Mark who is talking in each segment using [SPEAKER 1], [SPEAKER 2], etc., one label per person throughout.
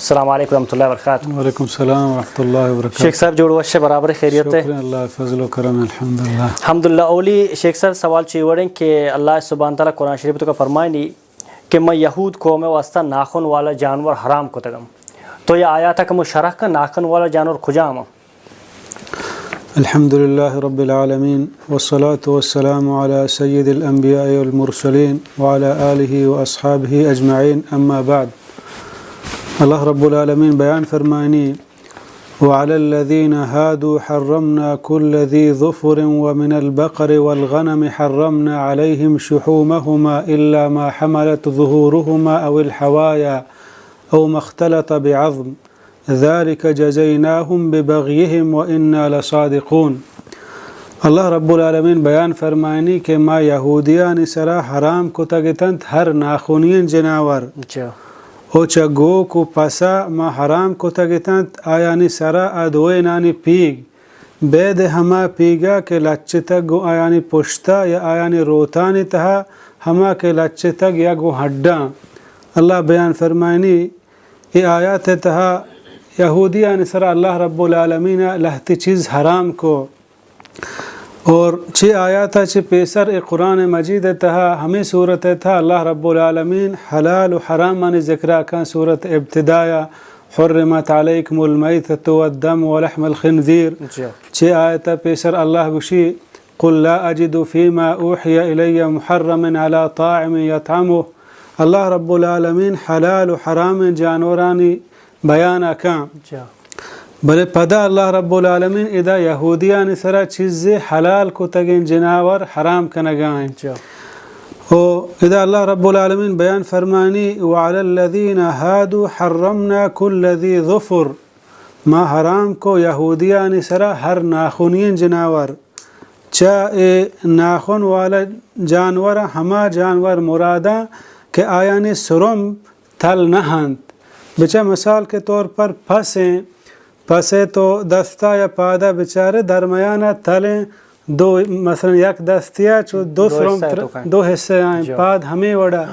[SPEAKER 1] अस्सलाम वालेकुम रहमतुल्लाहि व बरकातहू।
[SPEAKER 2] वालेकुम सलाम व रहमतुल्लाहि व बरकातहू।
[SPEAKER 1] शेख साहब जोड़ वश बराबर खैरियत है।
[SPEAKER 2] शुक्र अल्लाह फजल करम अल्हम्दुलिल्लाह।
[SPEAKER 1] अल्हम्दुलिल्लाह। ओली शेख साहब सवाल चाहिए कि अल्लाह सुब्हान तआला कुरान शरीफ तो का फरमायनी कि मैं यहूद कौम वास्ता नाखून वाला जानवर हराम को तगम, तो यह आया था कि मुशरह का नाखून वाला जानवर खुजाम।
[SPEAKER 2] अल्हम्दुलिल्लाह रब्बिल आलमीन वस्सलातु वस्सलामु अला सय्यिदिल अंबिया वल मुरसलीन व अला आलिहि व अस्हाबिहि अजमईन, अम्मा बाद। अल्लाह रब्बुल आलमीन बयान फरमानी व अलल्लज़ीन हादू हर्रमना कुल्ल ज़ी ज़ुफ़ुरिन व मिनल बक़रि वल गनमि हर्रमना अलैहिम शुहूमहुमा इल्ला मा हमलत ज़ुहूरुहुमा अविल हवाया औ मख्तलत बिअज़्म ज़ालिक जज़ैनाहुम बिबग़यिहिम व इन्ना लसादिक़ून। अल्लाह रब्बुल आलमीन बयान फरमानी कि मा यहूदियान सरा हराम को तगतंत हर नाखूनियन जनावर ओ चगो को पसा मा हराम को तगतंत आयानी सरा अदोए नानी पीग बेद हमा पीगा के लच्चे तक गो आयानी पुश्ता या आयानी रोतानी तहा हमा के लच्चे तक या गो हड्डा। अल्लाह बयान फरमानी ये आयत तहा यहूदियान सरा अल्लाह रब्बुल आलमीन लहती चीज़ हराम को और छः आयत छः पेसर ए कुरान मजीद तहा हमें सूरत था अल्लाह रब्बुल आलमीन हलाल व हराम माने ज़िक्र का सूरत इब्तिदाया हुर्रिमत अलैकुमुल मैततु वद्दम व लहमुल खिंज़ीर। छः आयत पेसर अल्लाह गुशी कुल ला अजिदु फ़ीमा ऊहिया इलैया मुहर्रमन अला ताइमिन यतअमुहु। अल्लाह रब्बुल आलमीन हलाल व हराम जानवरानी बयान अका बले पदा अल्लाह रब्बुल आलमीन इदा यहूदियान सरा चीज़ें हलाल को तगें जनावर हराम कनगाएं ओ इदा अल्लाह रब्बुल आलमीन बयान फरमानी व अलल्लज़ीन हादू हर्रमना कुल्ल ज़ी ज़ुफ़ुर मा हराम को यहूदियान सरा हर नाखूनियन जनावर चा ए नाखून वाला जानवर हमा जानवर मुरादा के आयानी सुरम थल नहंत बेचा मिसाल के तौर पर फंसे तो दस्ता या पादा बेचारे दरमियाना तलें दो मसलन एक दस्तिया चो दो हिस्से आए पाद हमें वड़ा।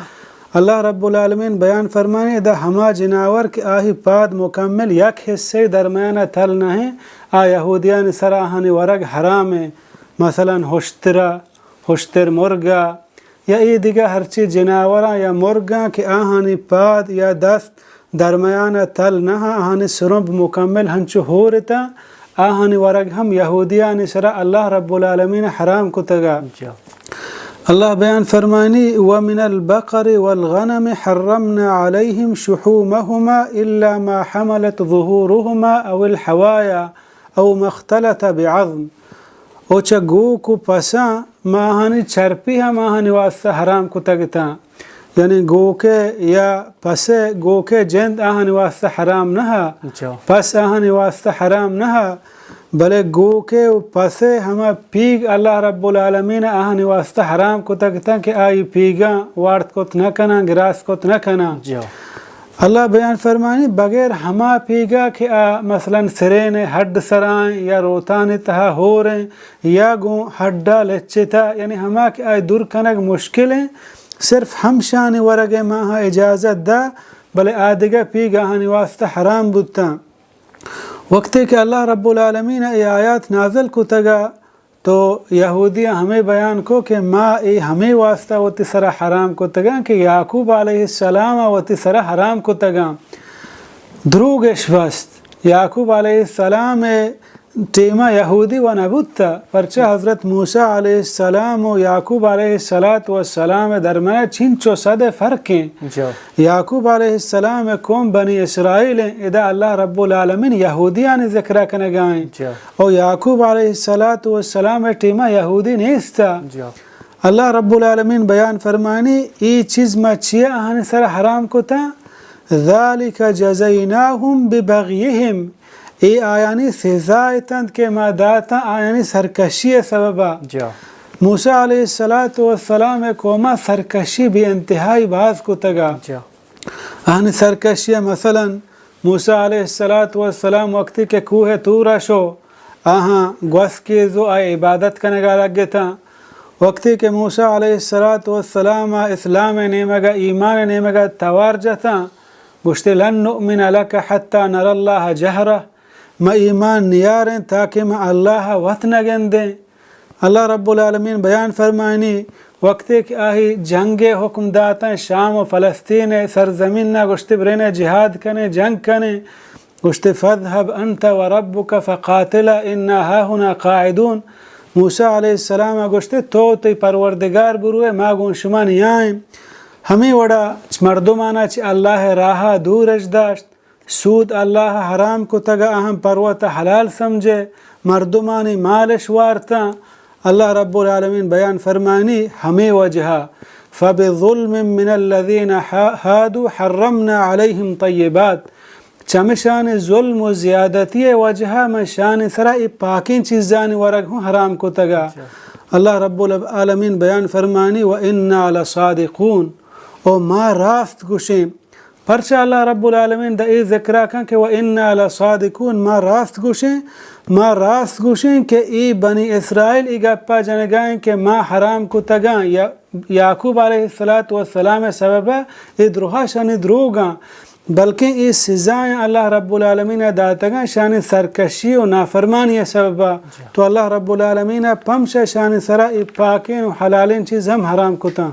[SPEAKER 2] अल्लाह रब्बुल आलमीन बयान फरमाने दा हमा जनावर के आही पाद मुकम्मल एक हिस्से दरमियाना तल नहीं आ यहूदियान सराहनी वरग हराम है मसलन हुश्तर मुर्गा या ये दिगा हर चीज़ जनावरा या मुर्गा के आहानी पाद या दस्त दरमियाना तल नहा आहानी सुरब मुकम्मल हंचो हो रहता आहानी वरग हम यहूदियान सरा अल्लाह रब्बुल आलमीन हराम को तगा। अल्लाह बयान फरमानी व मिनल बक़रि वल गनमि हर्रमना अलैहिम शुहूमहुमा इल्ला मा हमलत ज़ुहूरुहुमा अविल हवाया औ मख्तलत बिअज़्म। ओ चगो को पसा माहानी चरपी हम आहानी वास्ता हराम को तगता यानी गोके या पसे गोके जंद आहानी वास्ता हराम नहा पस आहानी वास्ता हराम नहा भले गोके पसे हमा पीग अल्लाह रब्बुल आलमीन आहानी वास्ता हराम को तगता कि आई पीगा वार्त को न कना गिरास को न कना। अल्लाह बयान फरमानी बगैर हमा पीगा कि मसलन सिरे ने हड्ड सराएं या रोतान तहा हो रहे या गो हड्डा लच्चता यानी हमा के आय दूर कनक मुश्किलें सिर्फ हम शान वरगे माहा इजाज़त दा भले आदिगा पीगा हानि वास्ता हराम बुता। वक्त के अल्लाह रब्बुल आलमीन ये आयात नाज़िल को तगा तो यहूदियाँ हमें बयान को कि माँ ए हमें वास्ता वती सरा हराम को तगा कि याकूब अलैहिस्सलाम वती सरा हराम को तगा द्रूग इश्वस्त याकूब अलैहिस्सलाम टीमा यहूदी व नबुत्ता परचा हज़रत मूसा अलैहिस्सलाम व याकूब अलैहिस्सलातु वस्सलाम दरमियान छिंचो सदे फ़र्क हैं। याकूब अलैहिस्सलाम कौम बनी इसराइल इदा अल्लाह रब्बुल आलमीन यहूदियाँ ने ज़िक्र करने गाएं और याकूब अलैहिस्सलातु वस्सलाम टीमा यहूदी नहीं था। अल्लाह रब्बुल आलमीन बयान फरमानी ये चीज़ मच्छिया आने सर हराम को था ज़ालिक जज़ैनाहुम बिबग़यिहिम ये आयानी सज़ा तंद के मादाता आयानी सरकशी सबबा मूसा अलैहिस्सलातु वस्सलाम कौमा सरकशी भी इंतहाई बाज को तगा आनी सरकशिया मसलन मूसा अलैहिस्सलातु वस्सलाम वक्ती के कूहे तूरा शो आहाँ ग्वस के जो आए इबादत करने का लग था वक्ती के मूसा अलैहिस्सलातु वस्सलाम इस्लाम ने मगा ईमान ने मगा तवार जता गोश्ते लन नुमिन लक हत्ता नरल्लाह जहरा, मैं ईमान नियारें ताकि मैं अल्लाह वत नगन दें। अल्लाह रब्बुल आलमीन बयान फरमानी वक्त कि आही जंगे हुक्म दाता शाम व फ़लस्तीन सरजमीन ना गोश्ते बरेने जिहाद कने जंग कने, गोश्ते फ़ज़हब अंत व रब्बुक फ़क़ातिला इन्ना हाहुना क़ाइदून। मूसा अलैहिस्सलाम गोश्ते तो तई परवरदिगार बुरुए मागुन शुमा नियाएं हमें वड़ा मर्दुमाना च अल्लाह राहा दूर अजदाश्त, सूद अल्लाह हराम को तगा अहम पर्वत हलाल समझे, मर्दुमानी मालश वारता। अल्लाह रब्बुल आलमीन बयान फरमानी हमें वजहा फ़बिज़ुल्मिन मिनल्लज़ीन हादू हर्रमना अलैहिम तय्यिबात, चमशान जुल्म व ज़ियादती वजहा में शान सरा पाकिन चीज़ान वरग हूँ हराम को तगा। अल्लाह रब्बुल आलमीन बयान फरमानी व इन्ना लसादिक़ून, ओ मा रास्त गुशें परचा अल्लाह रब्बुल आलमीन द ई ज़िक्रा कं के व इन्ना लसादिक़ून मा रास्त गुशें के ई बनी इसराइल ई गप्पा जनगाएं के माँ हराम को तगा या याकूब अलैहिस्सलातु वस्सलाम सबब ई द्रोहा शनि द्रोगा, बल्कि इस सज़ाएँ अल्लाह रब्बुल आलमीन दातगा शान सरकशी व नाफरमानी सबबा। तो अल्लाह रब्बुल आलमीन पमश शान सरा पाकिन व हलालिन चीज़ हम हराम कुता।